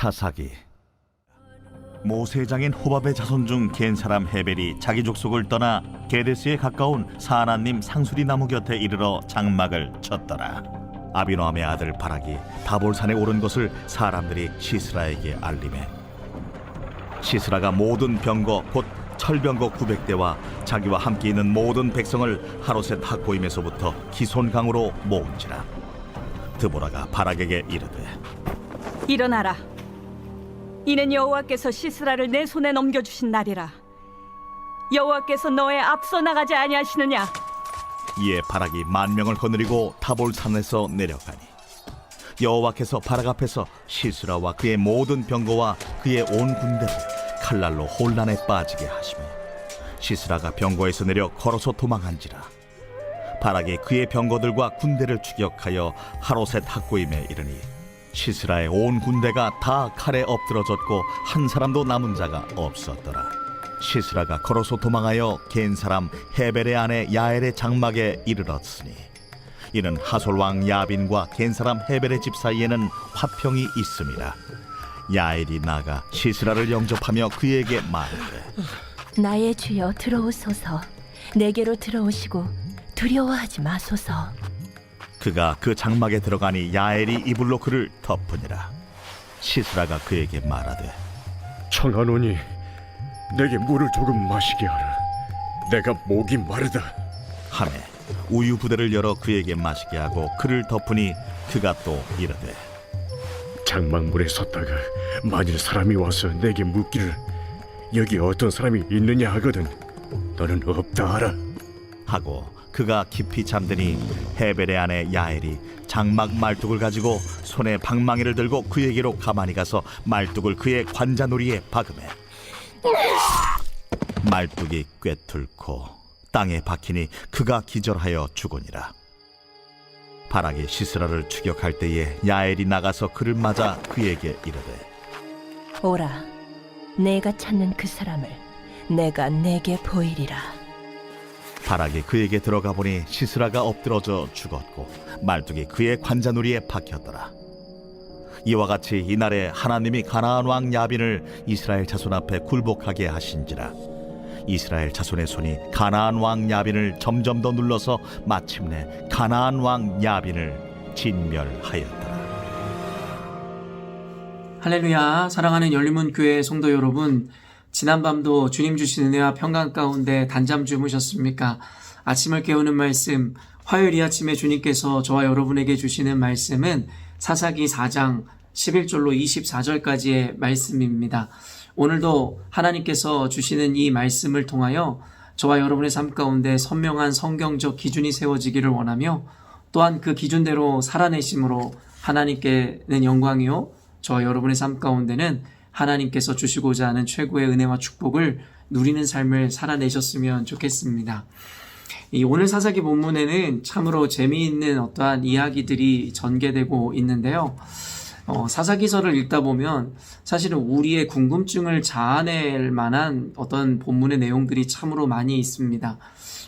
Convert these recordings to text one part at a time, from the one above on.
사사기. 모세장인 호밥의 자손 중 겐 사람 헤벨이 자기 족속을 떠나 게데스에 가까운 사하나님 상수리 나무 곁에 이르러 장막을 쳤더라. 아비노함의 아들 바락이 다볼산에 오른 것을 사람들이 시스라에게 알리매 시스라가 모든 병거 곧 철병거 900대와 자기와 함께 있는 모든 백성을 하롯셋 학고임에서부터 기손강으로 모은지라. 드보라가 바락에게 이르되 일어나라. 이는 여호와께서 시스라를 내 손에 넘겨주신 날이라. 여호와께서 너의 앞서 나가지 아니하시느냐? 이에 바락이 10,000명을 거느리고 타볼산에서 내려가니 여호와께서 바락 앞에서 시스라와 그의 모든 병거와 그의 온 군대를 칼날로 혼란에 빠지게 하시며 시스라가 병거에서 내려 걸어서 도망한지라. 바락이 그의 병거들과 군대를 추격하여 하롯셋 학고임에 이르니 시스라의 온 군대가 다 칼에 엎드러졌고 한 사람도 남은 자가 없었더라. 시스라가 걸어서 도망하여 겐 사람 헤벨의 아내 야엘의 장막에 이르렀으니 이는 하솔 왕 야빈과 겐 사람 헤벨의 집 사이에는 화평이 있음이라. 야엘이 나가 시스라를 영접하며 그에게 말하되 나의 주여 들어오소서. 내게로 들어오시고 두려워하지 마소서. 그가 그 장막에 들어가니 야엘이 이불로 그를 덮으니라. 시스라가 그에게 말하되 청하노니 내게 물을 조금 마시게 하라. 내가 목이 마르다. 하매 우유 부대를 열어 그에게 마시게 하고 그를 덮으니 그가 또 이르되 장막물에 섰다가 만일 사람이 와서 내게 묻기를 여기 어떤 사람이 있느냐 하거든 너는 없다 하라 하고 그가 깊이 잠드니 헤벨의 아내 야엘이 장막 말뚝을 가지고 손에 방망이를 들고 그에게로 가만히 가서 말뚝을 그의 관자놀이에 박으매 말뚝이 꿰뚫고 땅에 박히니 그가 기절하여 죽으니라. 바락이 시스라를 추격할 때에 야엘이 나가서 그를 맞아 그에게 이르되 오라. 내가 찾는 그 사람을 내가 내게 보이리라. 바락이 그에게 들어가 보니 시스라가 엎드러져 죽었고 말뚝이 그의 관자놀이에 박혔더라. 이와 같이 이날에 하나님이 가나안 왕 야빈을 이스라엘 자손 앞에 굴복하게 하신지라. 이스라엘 자손의 손이 가나안 왕 야빈을 점점 더 눌러서 마침내 가나안 왕 야빈을 진멸하였더라. 할렐루야. 사랑하는 열림문 교회 성도 여러분, 지난밤도 주님 주신 은혜와 평강 가운데 단잠 주무셨습니까? 아침을 깨우는 말씀, 화요일 이 아침에 주님께서 저와 여러분에게 주시는 말씀은 사사기 4장 11절로 24절까지의 말씀입니다. 오늘도 하나님께서 주시는 이 말씀을 통하여 저와 여러분의 삶 가운데 선명한 성경적 기준이 세워지기를 원하며 또한 그 기준대로 살아내심으로 하나님께는 영광이요 저와 여러분의 삶 가운데는 하나님께서 주시고자 하는 최고의 은혜와 축복을 누리는 삶을 살아내셨으면 좋겠습니다. 이 오늘 사사기 본문에는 참으로 재미있는 어떠한 이야기들이 전개되고 있는데요. 사사기서를 읽다 보면 사실은 우리의 궁금증을 자아낼 만한 어떤 본문의 내용들이 참으로 많이 있습니다.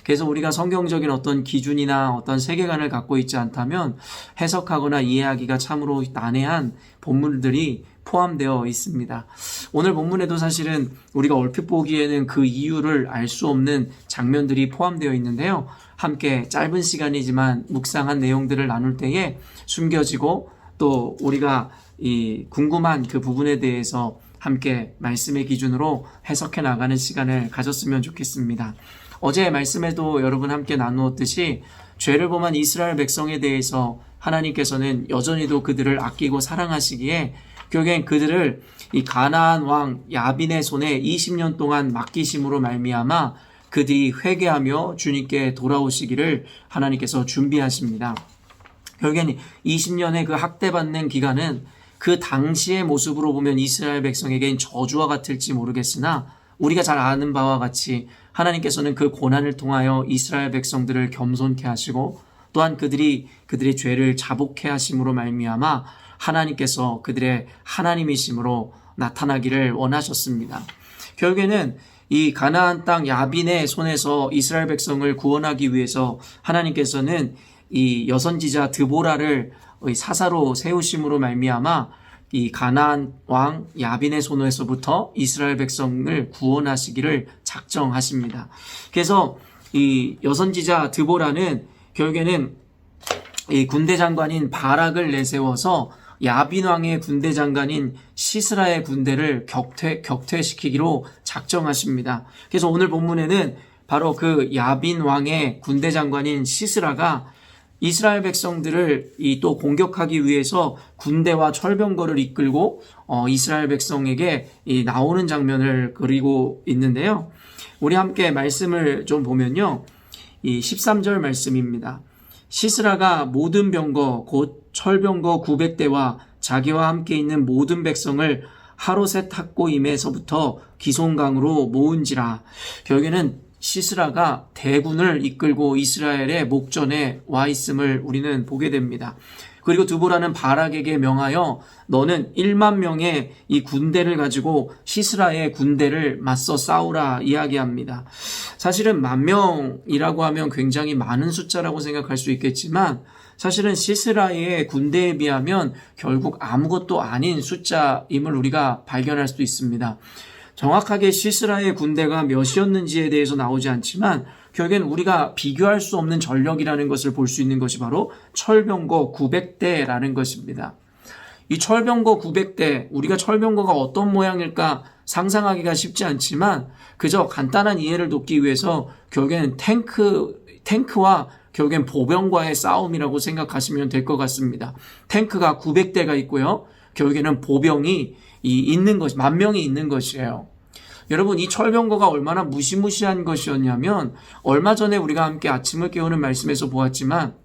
그래서 우리가 성경적인 어떤 기준이나 어떤 세계관을 갖고 있지 않다면 해석하거나 이해하기가 참으로 난해한 본문들이 포함되어 있습니다. 오늘 본문에도 사실은 우리가 얼핏 보기에는 그 이유를 알 수 없는 장면들이 포함되어 있는데요. 함께 짧은 시간이지만 묵상한 내용들을 나눌 때에 숨겨지고 또 우리가 이 궁금한 그 부분에 대해서 함께 말씀의 기준으로 해석해 나가는 시간을 가졌으면 좋겠습니다. 어제 말씀에도 여러분 함께 나누었듯이 죄를 범한 이스라엘 백성에 대해서 하나님께서는 여전히도 그들을 아끼고 사랑하시기에 결국엔 그들을 이 가나안 왕 야빈의 손에 20년 동안 맡기심으로 말미암아 그들이 회개하며 주님께 돌아오시기를 하나님께서 준비하십니다. 결국엔 20년의 그 학대받는 기간은 그 당시의 모습으로 보면 이스라엘 백성에겐 저주와 같을지 모르겠으나 우리가 잘 아는 바와 같이 하나님께서는 그 고난을 통하여 이스라엘 백성들을 겸손케 하시고 또한 그들의 죄를 자복케 하심으로 말미암아 하나님께서 그들의 하나님이심으로 나타나기를 원하셨습니다. 결국에는 이 가나안 땅 야빈의 손에서 이스라엘 백성을 구원하기 위해서 하나님께서는 이 여선지자 드보라를 사사로 세우심으로 말미암아 이 가나안 왕 야빈의 손에서부터 이스라엘 백성을 구원하시기를 작정하십니다. 그래서 이 여선지자 드보라는 결국에는 이 군대 장관인 바락을 내세워서 야빈 왕의 군대 장관인 시스라의 군대를 격퇴시키기로 작정하십니다. 그래서 오늘 본문에는 바로 그 야빈 왕의 군대 장관인 시스라가 이스라엘 백성들을 또 공격하기 위해서 군대와 철병거를 이끌고 이스라엘 백성에게 나오는 장면을 그리고 있는데요. 우리 함께 말씀을 좀 보면요. 이 13절 말씀입니다. 시스라가 모든 병거 곧 철병거 900대와 자기와 함께 있는 모든 백성을 하로셋 탁고임에서부터 기송강으로 모은지라. 결국에는 시스라가 대군을 이끌고 이스라엘의 목전에 와 있음을 우리는 보게 됩니다. 그리고 드보라는 바락에게 명하여 너는 1만 명의 이 군대를 가지고 시스라의 군대를 맞서 싸우라 이야기합니다. 사실은 10,000명이라고 하면 굉장히 많은 숫자라고 생각할 수 있겠지만 사실은 시스라의 군대에 비하면 결국 아무것도 아닌 숫자임을 우리가 발견할 수도 있습니다. 정확하게 시스라의 군대가 몇이었는지에 대해서 나오지 않지만 결국엔 우리가 비교할 수 없는 전력이라는 것을 볼 수 있는 것이 바로 철병거 900대라는 것입니다. 이 철병거 900대, 우리가 철병거가 어떤 모양일까 상상하기가 쉽지 않지만 그저 간단한 이해를 돕기 위해서 결국엔 탱크와 결국엔 보병과의 싸움이라고 생각하시면 될 것 같습니다. 탱크가 900대가 있고요. 결국에는 보병이 있는 것이 10,000명이 있는 것이에요. 여러분, 이 철병거가 얼마나 무시무시한 것이었냐면 얼마 전에 우리가 함께 아침을 깨우는 말씀에서 보았지만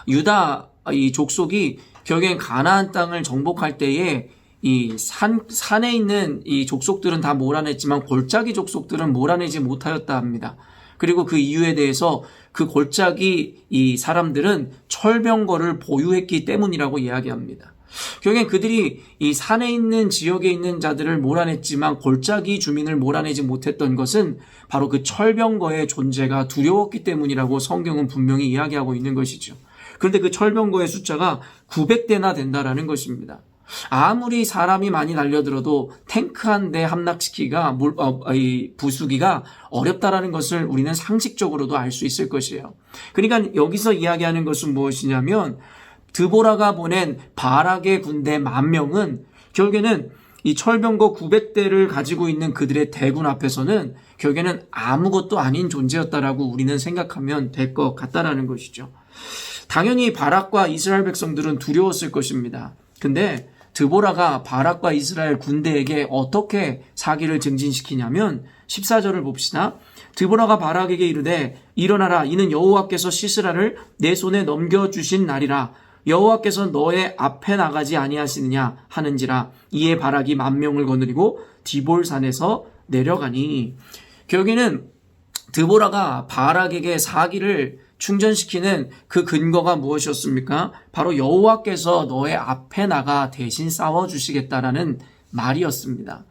유다 이 족속이 결국엔 가나안 땅을 정복할 때에 이 산에 있는 이 족속들은 다 몰아냈지만 골짜기 족속들은 몰아내지 못하였다 합니다. 그리고 그 이유에 대해서 그 골짜기 이 사람들은 철병거를 보유했기 때문이라고 이야기합니다. 결국엔 그들이 이 산에 있는 지역에 있는 자들을 몰아냈지만 골짜기 주민을 몰아내지 못했던 것은 바로 그 철병거의 존재가 두려웠기 때문이라고 성경은 분명히 이야기하고 있는 것이죠. 그런데 그 철병거의 숫자가 900대나 된다라는 것입니다. 아무리 사람이 많이 달려들어도 탱크 한 대 함락시키기가 부수기가 어렵다라는 것을 우리는 상식적으로도 알 수 있을 것이에요. 그러니까 여기서 이야기하는 것은 무엇이냐면 드보라가 보낸 바락의 군대 10,000명은 결국에는 이 철병거 900대를 가지고 있는 그들의 대군 앞에서는 결국에는 아무것도 아닌 존재였다라고 우리는 생각하면 될 것 같다라는 것이죠. 당연히 바락과 이스라엘 백성들은 두려웠을 것입니다. 근데 드보라가 바락과 이스라엘 군대에게 어떻게 사기를 증진시키냐면 14절을 봅시다. 드보라가 바락에게 이르되 일어나라, 이는 여호와께서 시스라를 내 손에 넘겨주신 날이라. 여호와께서 너의 앞에 나가지 아니하시느냐 하는지라. 이에 바락이 10,000명을 거느리고 디볼산에서 내려가니. 결국에는 드보라가 바락에게 사기를 충전시키는 그 근거가 무엇이었습니까? 바로 여호와께서 너의 앞에 나가 대신 싸워주시겠다라는 말이었습니다.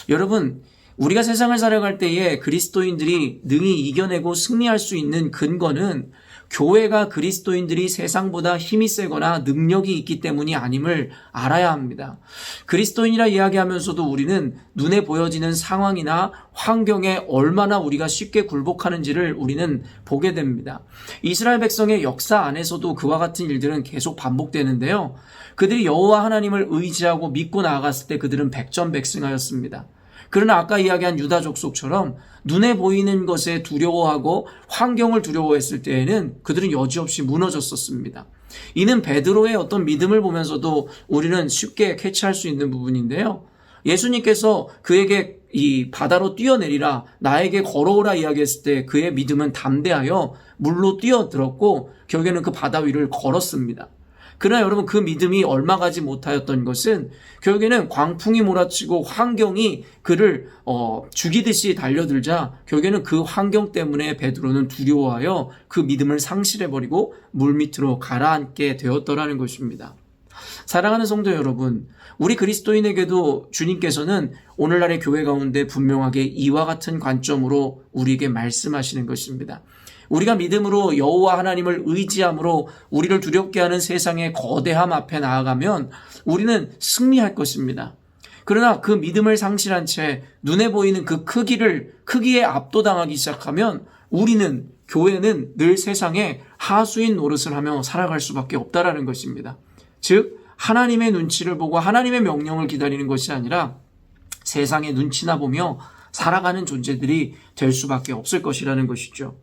여러분, 우리가 세상을 살아갈 때에 그리스도인들이 능히 이겨내고 승리할 수 있는 근거는 교회가 그리스도인들이 세상보다 힘이 세거나 능력이 있기 때문이 아님을 알아야 합니다. 그리스도인이라 이야기하면서도 우리는 눈에 보여지는 상황이나 환경에 얼마나 우리가 쉽게 굴복하는지를 우리는 보게 됩니다. 이스라엘 백성의 역사 안에서도 그와 같은 일들은 계속 반복되는데요. 그들이 여호와 하나님을 의지하고 믿고 나아갔을 때 그들은 백전백승하였습니다. 그러나 아까 이야기한 유다 족속처럼 눈에 보이는 것에 두려워하고 환경을 두려워했을 때에는 그들은 여지없이 무너졌었습니다. 이는 베드로의 어떤 믿음을 보면서도 우리는 쉽게 캐치할 수 있는 부분인데요. 예수님께서 그에게 이 바다로 뛰어내리라, 나에게 걸어오라 이야기했을 때 그의 믿음은 담대하여 물로 뛰어들었고 결국에는 그 바다 위를 걸었습니다. 그러나 여러분, 그 믿음이 얼마 가지 못하였던 것은 결국에는 광풍이 몰아치고 환경이 그를 죽이듯이 달려들자 결국에는 그 환경 때문에 베드로는 두려워하여 그 믿음을 상실해버리고 물밑으로 가라앉게 되었더라는 것입니다. 사랑하는 성도 여러분, 우리 그리스도인에게도 주님께서는 오늘날의 교회 가운데 분명하게 이와 같은 관점으로 우리에게 말씀하시는 것입니다. 우리가 믿음으로 여호와 하나님을 의지함으로 우리를 두렵게 하는 세상의 거대함 앞에 나아가면 우리는 승리할 것입니다. 그러나 그 믿음을 상실한 채 눈에 보이는 그 크기에 압도당하기 시작하면 우리는, 교회는 늘 세상에 하수인 노릇을 하며 살아갈 수밖에 없다라는 것입니다. 즉 하나님의 눈치를 보고 하나님의 명령을 기다리는 것이 아니라 세상의 눈치나 보며 살아가는 존재들이 될 수밖에 없을 것이라는 것이죠.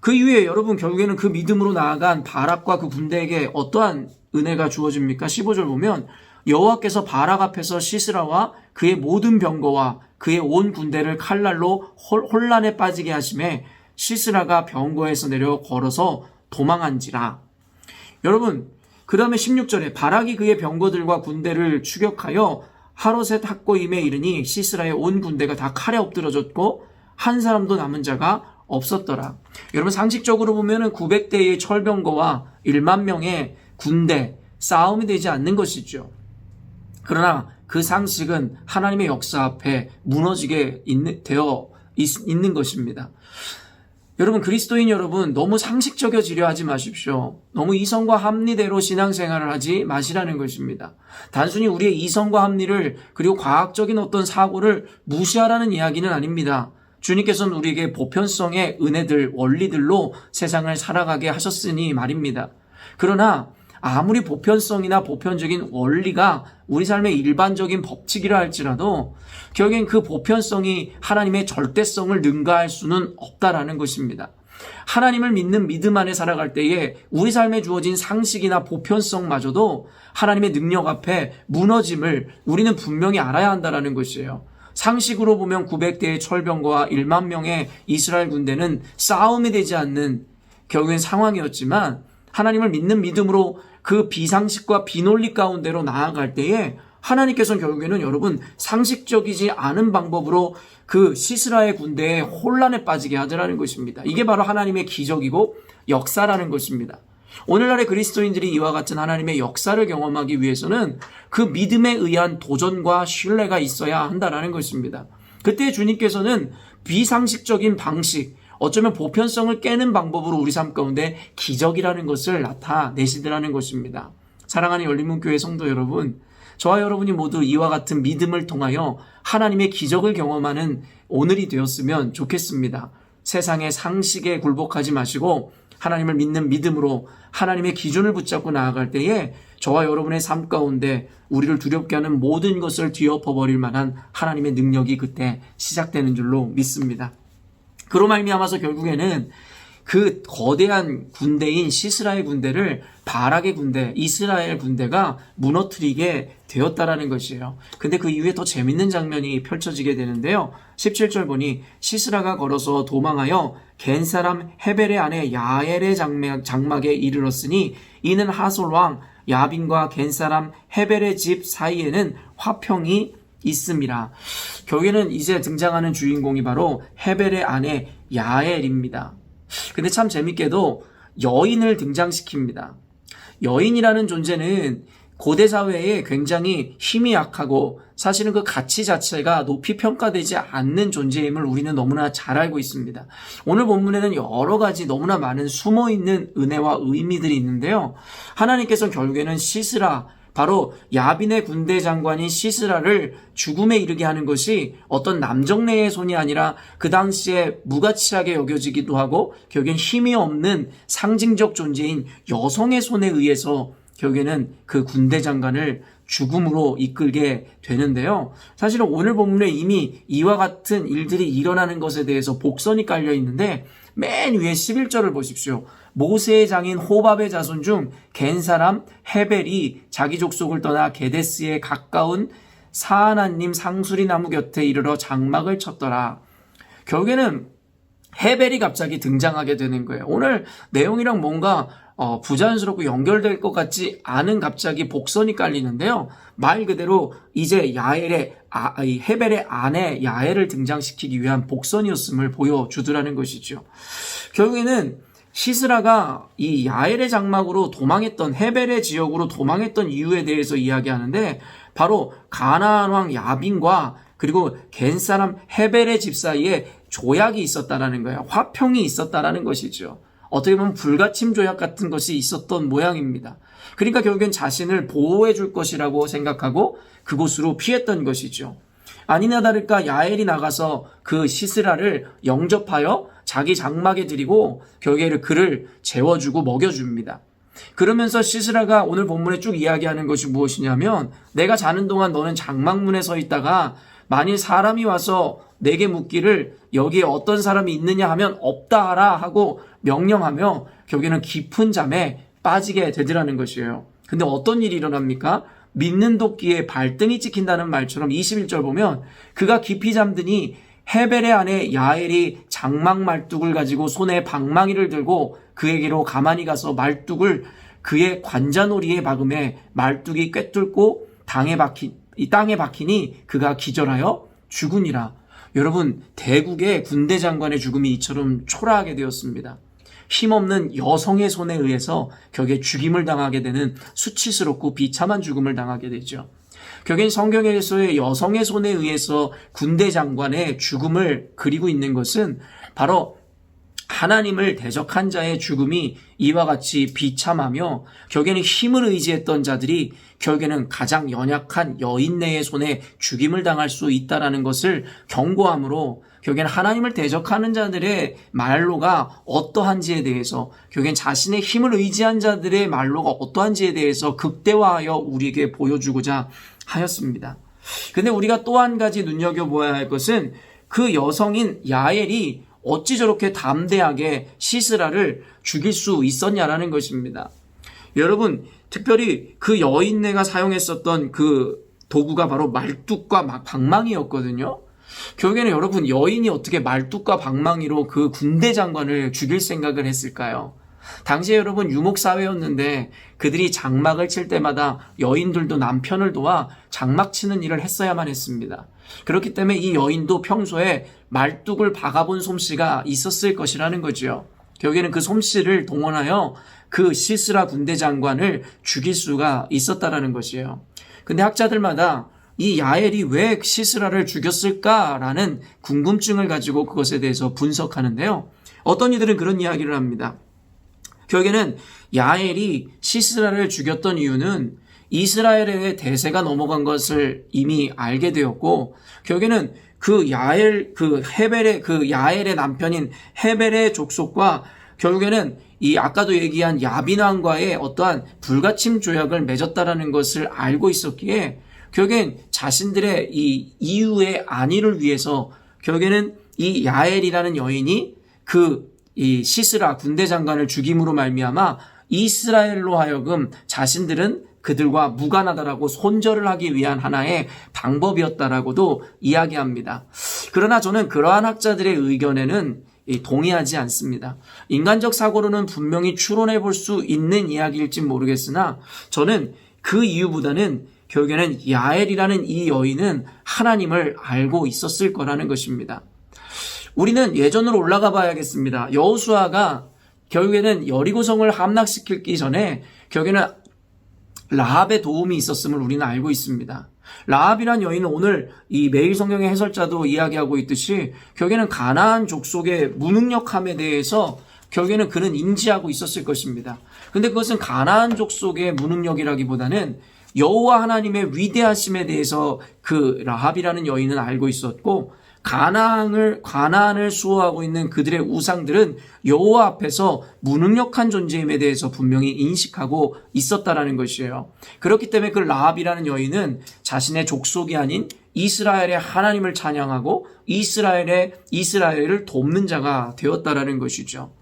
그 이후에 여러분, 결국에는 그 믿음으로 나아간 바락과 그 군대에게 어떠한 은혜가 주어집니까? 15절 보면 여호와께서 바락 앞에서 시스라와 그의 모든 병거와 그의 온 군대를 칼날로 혼란에 빠지게 하심에 시스라가 병거에서 내려 걸어서 도망한지라. 여러분, 그 다음에 16절에 바락이 그의 병거들과 군대를 추격하여 하로셋 학고임에 이르니 시스라의 온 군대가 다 칼에 엎드러졌고 한 사람도 남은 자가 없었더라. 여러분, 상식적으로 보면은 900대의 철병거와 1만 명의 군대, 싸움이 되지 않는 것이죠. 그러나 그 상식은 하나님의 역사 앞에 무너지게 되어 있는 것입니다. 여러분, 그리스도인 여러분, 너무 상식적이지려 하지 마십시오. 너무 이성과 합리대로 신앙생활을 하지 마시라는 것입니다. 단순히 우리의 이성과 합리를, 그리고 과학적인 어떤 사고를 무시하라는 이야기는 아닙니다. 주님께서는 우리에게 보편성의 은혜들, 원리들로 세상을 살아가게 하셨으니 말입니다. 그러나 아무리 보편성이나 보편적인 원리가 우리 삶의 일반적인 법칙이라 할지라도 결국엔 그 보편성이 하나님의 절대성을 능가할 수는 없다라는 것입니다. 하나님을 믿는 믿음 안에 살아갈 때에 우리 삶에 주어진 상식이나 보편성마저도 하나님의 능력 앞에 무너짐을 우리는 분명히 알아야 한다라는 것이에요. 상식으로 보면 900대의 철병거와 1만 명의 이스라엘 군대는 싸움이 되지 않는 결국엔 상황이었지만 하나님을 믿는 믿음으로 그 비상식과 비논리 가운데로 나아갈 때에 하나님께서는 결국에는 여러분 상식적이지 않은 방법으로 그 시스라의 군대에 혼란에 빠지게 하더라는 것입니다. 이게 바로 하나님의 기적이고 역사라는 것입니다. 오늘날의 그리스도인들이 이와 같은 하나님의 역사를 경험하기 위해서는 그 믿음에 의한 도전과 신뢰가 있어야 한다는 것입니다. 그때 주님께서는 비상식적인 방식, 어쩌면 보편성을 깨는 방법으로 우리 삶 가운데 기적이라는 것을 나타내시더라는 것입니다. 사랑하는 열린문교회 성도 여러분, 저와 여러분이 모두 이와 같은 믿음을 통하여 하나님의 기적을 경험하는 오늘이 되었으면 좋겠습니다. 세상의 상식에 굴복하지 마시고 하나님을 믿는 믿음으로 하나님의 기준을 붙잡고 나아갈 때에 저와 여러분의 삶 가운데 우리를 두렵게 하는 모든 것을 뒤엎어버릴 만한 하나님의 능력이 그때 시작되는 줄로 믿습니다. 그로 말미암아서 결국에는 그 거대한 군대인 시스라의 군대를 바락의 군대, 이스라엘 군대가 무너뜨리게 되었다라는 것이에요. 근데 그 이후에 더 재밌는 장면이 펼쳐지게 되는데요. 17절 보니 시스라가 걸어서 도망하여 겐 사람 헤벨의 아내 야엘의 장막에 이르렀으니 이는 하솔 왕 야빈과 겐 사람 헤벨의 집 사이에는 화평이 있습니다. 결국에는 이제 등장하는 주인공이 바로 헤벨의 아내 야엘입니다. 근데 참 재밌게도 여인을 등장시킵니다. 여인이라는 존재는 고대 사회에 굉장히 힘이 약하고 사실은 그 가치 자체가 높이 평가되지 않는 존재임을 우리는 너무나 잘 알고 있습니다. 오늘 본문에는 여러 가지 너무나 많은 숨어있는 은혜와 의미들이 있는데요. 하나님께서는 결국에는 시스라, 바로 야빈의 군대 장관인 시스라를 죽음에 이르게 하는 것이 어떤 남정네의 손이 아니라 그 당시에 무가치하게 여겨지기도 하고 결국엔 힘이 없는 상징적 존재인 여성의 손에 의해서 결국에는 그 군대 장관을 죽음으로 이끌게 되는데요. 사실은 오늘 본문에 이미 이와 같은 일들이 일어나는 것에 대해서 복선이 깔려 있는데 맨 위에 11절을 보십시오. 모세의 장인 호밥의 자손 중 겐 사람 헤벨이 자기 족속을 떠나 게데스에 가까운 사하나님 상수리 나무 곁에 이르러 장막을 쳤더라. 결국에는 헤벨이 갑자기 등장하게 되는 거예요. 오늘 내용이랑 뭔가 부자연스럽고 연결될 것 같지 않은 갑자기 복선이 깔리는데요. 말 그대로 이제 헤벨의 아내 야엘을 등장시키기 위한 복선이었음을 보여주더라는 것이죠. 결국에는 시스라가 이 야엘의 장막으로 도망했던 헤벨의 지역으로 도망했던 이유에 대해서 이야기하는데 바로 가나안 왕 야빈과 그리고 겐 사람 헤벨의 집 사이에 조약이 있었다라는 거예요. 화평이 있었다라는 것이죠. 어떻게 보면 불가침 조약 같은 것이 있었던 모양입니다. 그러니까 결국엔 자신을 보호해 줄 것이라고 생각하고 그곳으로 피했던 것이죠. 아니나 다를까 야엘이 나가서 그 시스라를 영접하여 자기 장막에 들이고 결국에 그를 재워주고 먹여줍니다. 그러면서 시스라가 오늘 본문에 쭉 이야기하는 것이 무엇이냐면 내가 자는 동안 너는 장막문에 서 있다가 만일 사람이 와서 내게 묻기를 여기에 어떤 사람이 있느냐 하면 없다 하라 하고 명령하며 결국에는 깊은 잠에 빠지게 되더라는 것이에요. 근데 어떤 일이 일어납니까? 믿는 도끼에 발등이 찍힌다는 말처럼 21절 보면 그가 깊이 잠드니 헤벨의 아내 야엘이 장막 말뚝을 가지고 손에 방망이를 들고 그에게로 가만히 가서 말뚝을 그의 관자놀이에 박음에 말뚝이 꿰뚫고 땅에 박히니 그가 기절하여 죽으니라. 여러분, 대국의 군대 장관의 죽음이 이처럼 초라하게 되었습니다. 힘없는 여성의 손에 의해서 격에 죽임을 당하게 되는 수치스럽고 비참한 죽음을 당하게 되죠. 격엔 성경에서의 여성의 손에 의해서 군대 장관의 죽음을 그리고 있는 것은 바로 하나님을 대적한 자의 죽음이 이와 같이 비참하며 결국에는 힘을 의지했던 자들이 결국에는 가장 연약한 여인네의 손에 죽임을 당할 수 있다는 것을 경고함으로 결국에는 하나님을 대적하는 자들의 말로가 어떠한지에 대해서 결국엔 자신의 힘을 의지한 자들의 말로가 어떠한지에 대해서 극대화하여 우리에게 보여주고자 하였습니다. 근데 우리가 또 한 가지 눈여겨보아야 할 것은 그 여성인 야엘이 어찌 저렇게 담대하게 시스라를 죽일 수 있었냐라는 것입니다. 여러분, 특별히 그 여인네가 사용했었던 그 도구가 바로 말뚝과 방망이였거든요. 결국에는 여러분, 여인이 어떻게 말뚝과 방망이로 그 군대 장관을 죽일 생각을 했을까요? 당시에 여러분 유목사회였는데 그들이 장막을 칠 때마다 여인들도 남편을 도와 장막 치는 일을 했어야만 했습니다. 그렇기 때문에 이 여인도 평소에 말뚝을 박아본 솜씨가 있었을 것이라는 거죠. 결국에는 그 솜씨를 동원하여 그 시스라 군대 장관을 죽일 수가 있었다라는 것이에요. 근데 학자들마다 이 야엘이 왜 시스라를 죽였을까라는 궁금증을 가지고 그것에 대해서 분석하는데요. 어떤 이들은 그런 이야기를 합니다. 결국에는 야엘이 시스라를 죽였던 이유는 이스라엘의 대세가 넘어간 것을 이미 알게 되었고, 결국에는 야엘의 남편인 헤벨의 족속과 결국에는 이 아까도 얘기한 야빈 왕과의 어떠한 불가침 조약을 맺었다라는 것을 알고 있었기에 결국엔 자신들의 이 이유의 안위를 위해서 결국에는 이 야엘이라는 여인이 이 시스라 군대 장관을 죽임으로 말미암아 이스라엘로 하여금 자신들은 그들과 무관하다라고 손절을 하기 위한 하나의 방법이었다라고도 이야기합니다. 그러나 저는 그러한 학자들의 의견에는 동의하지 않습니다. 인간적 사고로는 분명히 추론해 볼 수 있는 이야기일지 모르겠으나 저는 그 이유보다는 결국에는 야엘이라는 이 여인은 하나님을 알고 있었을 거라는 것입니다. 우리는 예전으로 올라가 봐야겠습니다. 여호수아가 결국에는 여리고성을 함락시키기 전에 결국에는 라합의 도움이 있었음을 우리는 알고 있습니다. 라합이란 여인은 오늘 이 매일 성경의 해설자도 이야기하고 있듯이 결국에는 가나안 족속의 무능력함에 대해서 결국에는 그는 인지하고 있었을 것입니다. 근데 그것은 가나안 족속의 무능력이라기보다는 여호와 하나님의 위대하심에 대해서 그 라합이라는 여인은 알고 있었고, 가나안을 수호하고 있는 그들의 우상들은 여호와 앞에서 무능력한 존재임에 대해서 분명히 인식하고 있었다라는 것이에요. 그렇기 때문에 그 라합이라는 여인은 자신의 족속이 아닌 이스라엘의 하나님을 찬양하고 이스라엘을 돕는 자가 되었다라는 것이죠.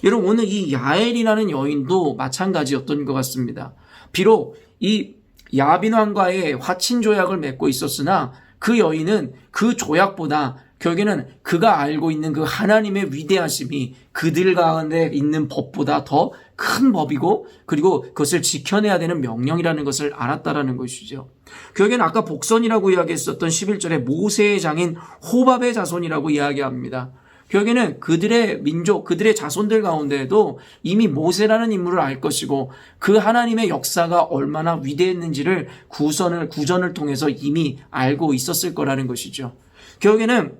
여러분, 오늘 이 야엘이라는 여인도 마찬가지였던 것 같습니다. 비록 이 야빈 왕과의 화친 조약을 맺고 있었으나 그 여인은 그 조약보다 결국에는 그가 알고 있는 그 하나님의 위대하심이 그들 가운데 있는 법보다 더 큰 법이고, 그리고 그것을 지켜내야 되는 명령이라는 것을 알았다라는 것이죠. 결국에는 아까 복선이라고 이야기했었던 11절에 모세의 장인 호밥의 자손이라고 이야기합니다. 결국에는 그들의 민족, 그들의 자손들 가운데에도 이미 모세라는 인물을 알 것이고 그 하나님의 역사가 얼마나 위대했는지를 구전을 통해서 이미 알고 있었을 거라는 것이죠. 결국에는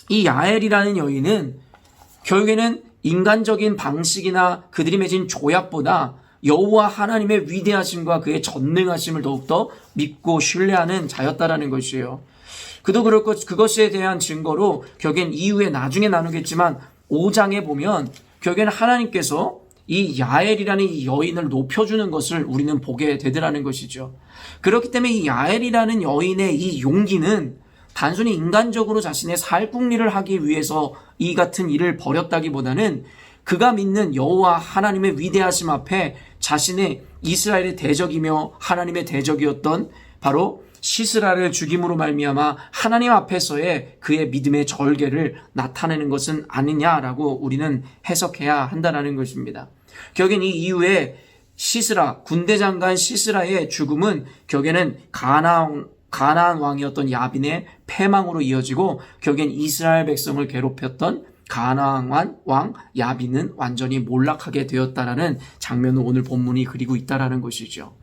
이 야엘이라는 여인은 결국에는 인간적인 방식이나 그들이 맺은 조약보다 여호와 하나님의 위대하심과 그의 전능하심을 더욱더 믿고 신뢰하는 자였다라는 것이에요. 그도 그럴 것, 그것에 대한 증거로 결국엔 이후에 나중에 나누겠지만 5장에 보면 결국에는 하나님께서 이 야엘이라는 이 여인을 높여주는 것을 우리는 보게 되더라는 것이죠. 그렇기 때문에 이 야엘이라는 여인의 이 용기는 단순히 인간적으로 자신의 살궁리를 하기 위해서 이 같은 일을 벌였다기보다는 그가 믿는 여호와 하나님의 위대하심 앞에 자신의 이스라엘의 대적이며 하나님의 대적이었던 바로 시스라를 죽임으로 말미암아 하나님 앞에서의 그의 믿음의 절개를 나타내는 것은 아니냐라고 우리는 해석해야 한다는 것입니다. 결국엔 이 이후에 시스라, 군대 장관 시스라의 죽음은 결국에는 가나안 왕이었던 야빈의 패망으로 이어지고 결국엔 이스라엘 백성을 괴롭혔던 가나안 왕 야빈은 완전히 몰락하게 되었다라는 장면을 오늘 본문이 그리고 있다라는 것이죠.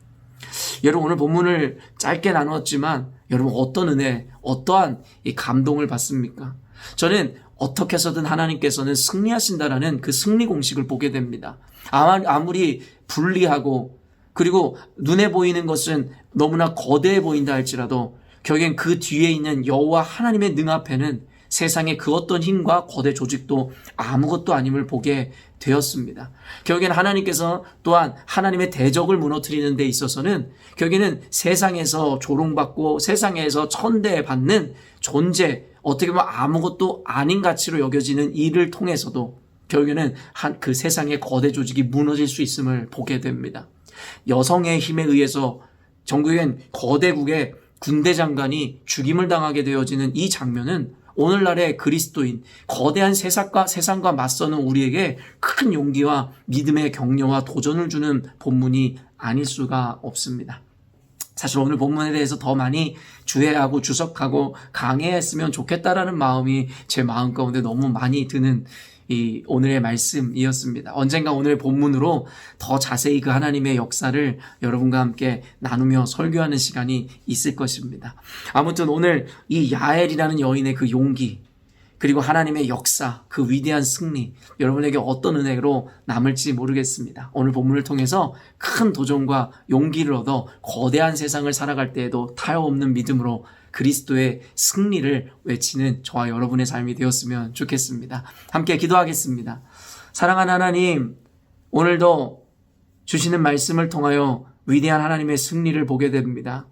여러분 오늘 본문을 짧게 나누었지만 여러분 어떤 은혜, 어떠한 이 감동을 받습니까? 저는 어떻게 해서든 하나님께서는 승리하신다라는 그 승리 공식을 보게 됩니다. 아무리 불리하고 그리고 눈에 보이는 것은 너무나 거대해 보인다 할지라도 결국엔 그 뒤에 있는 여호와 하나님의 능 앞에는 세상의 그 어떤 힘과 거대 조직도 아무것도 아님을 보게 되었습니다. 결국에는 하나님께서 또한 하나님의 대적을 무너뜨리는 데 있어서는 결국에는 세상에서 조롱받고 세상에서 천대받는 존재, 어떻게 보면 아무것도 아닌 가치로 여겨지는 일을 통해서도 결국에는 그 세상의 거대 조직이 무너질 수 있음을 보게 됩니다. 여성의 힘에 의해서 전국엔 거대국의 군대 장관이 죽임을 당하게 되어지는 이 장면은 오늘날의 그리스도인, 거대한 세상과 맞서는 우리에게 큰 용기와 믿음의 격려와 도전을 주는 본문이 아닐 수가 없습니다. 사실 오늘 본문에 대해서 더 많이 주해하고 주석하고 강해했으면 좋겠다라는 마음이 제 마음 가운데 너무 많이 드는 이 오늘의 말씀이었습니다. 언젠가 오늘의 본문으로 더 자세히 그 하나님의 역사를 여러분과 함께 나누며 설교하는 시간이 있을 것입니다. 아무튼 오늘 이 야엘이라는 여인의 그 용기 그리고 하나님의 역사, 그 위대한 승리 여러분에게 어떤 은혜로 남을지 모르겠습니다. 오늘 본문을 통해서 큰 도전과 용기를 얻어 거대한 세상을 살아갈 때에도 타협없는 믿음으로 그리스도의 승리를 외치는 저와 여러분의 삶이 되었으면 좋겠습니다. 함께 기도하겠습니다. 사랑하는 하나님, 오늘도 주시는 말씀을 통하여 위대한 하나님의 승리를 보게 됩니다.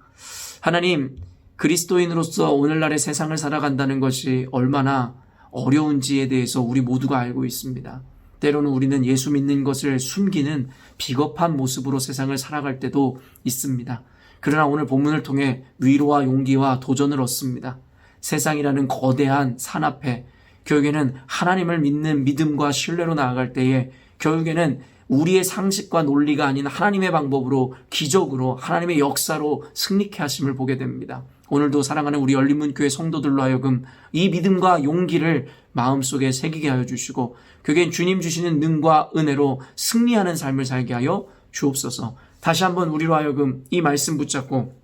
하나님, 그리스도인으로서 오늘날의 세상을 살아간다는 것이 얼마나 어려운지에 대해서 우리 모두가 알고 있습니다. 때로는 우리는 예수 믿는 것을 숨기는 비겁한 모습으로 세상을 살아갈 때도 있습니다. 그러나 오늘 본문을 통해 위로와 용기와 도전을 얻습니다. 세상이라는 거대한 산 앞에 결국에는 하나님을 믿는 믿음과 신뢰로 나아갈 때에 결국에는 우리의 상식과 논리가 아닌 하나님의 방법으로 기적으로 하나님의 역사로 승리케 하심을 보게 됩니다. 오늘도 사랑하는 우리 열린문교회 성도들로 하여금 이 믿음과 용기를 마음속에 새기게 하여 주시고 결국엔 주님 주시는 능과 은혜로 승리하는 삶을 살게 하여 주옵소서. 다시 한번 우리로 하여금 이 말씀 붙잡고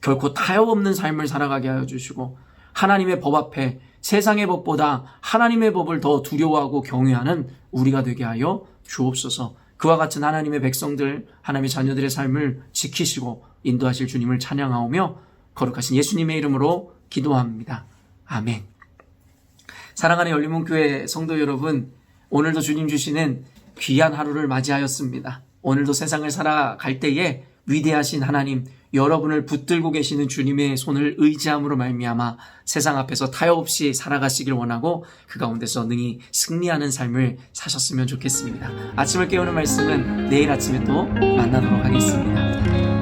결코 타협 없는 삶을 살아가게 하여 주시고 하나님의 법 앞에 세상의 법보다 하나님의 법을 더 두려워하고 경외하는 우리가 되게 하여 주옵소서. 그와 같은 하나님의 백성들, 하나님의 자녀들의 삶을 지키시고 인도하실 주님을 찬양하오며 거룩하신 예수님의 이름으로 기도합니다. 아멘. 사랑하는 열린문교회 성도 여러분, 오늘도 주님 주시는 귀한 하루를 맞이하였습니다. 오늘도 세상을 살아갈 때에 위대하신 하나님, 여러분을 붙들고 계시는 주님의 손을 의지함으로 말미암아 세상 앞에서 타협 없이 살아가시길 원하고 그 가운데서 능히 승리하는 삶을 사셨으면 좋겠습니다. 아침을 깨우는 말씀은 내일 아침에 또 만나도록 하겠습니다.